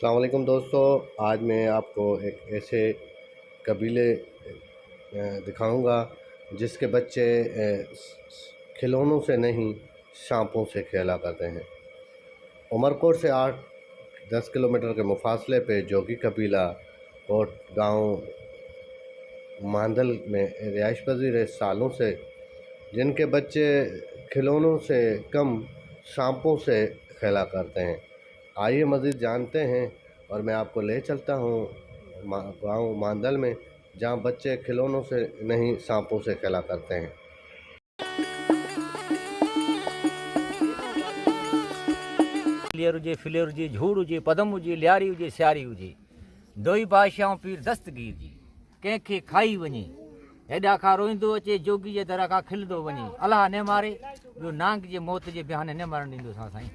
अस्सलाम वालेकुम दोस्तों। आज मैं आपको एक ऐसे कबीले दिखाऊंगा जिसके बच्चे खिलौनों से नहीं सांपों से खेला करते हैं। उमरकोट से 8-10 किलोमीटर के मुफासले पे जोगी कबीला और गांव मांदल में रिहाइश पजीर है सालों से, जिनके बच्चे खिलौनों से कम सांपों से खेला करते हैं। आइए मज़ीद जानते हैं और मैं आपको ले चलता हूँ गाँव मांदल में, जहाँ बच्चे खिलौनों से नहीं सांपों से खेला करते हैं। क्लियर हुजे, फिलेर हुजे, झूड़ हुजे, पदम हुजे, लियारी हुजे, सियारी हुजे, दोई बादशाह पीर दस्तगीर जी कंहिंखे खाई वञे, हेॾा खां रोईंदो अचे, जोगी जे दर खां खिलंदो वञे, अलाह न मारे ॿियो नांग जे मौत जे बहाने न मरण ॾींदोसां साईं।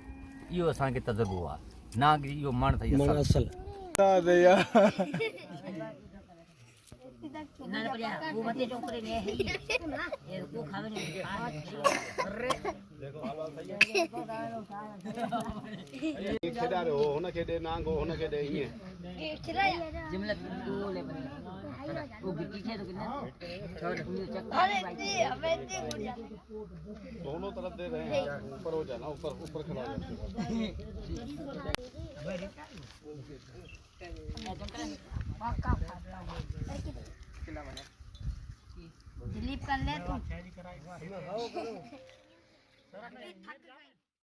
इहो असांखे तजुर्बो आहे। नांग जी इहो मण अथई असल। दोनों तरफ दे रहे हैं, ऊपर हो जाना, ऊपर ऊपर खड़ा हो दिलीप कर ले तू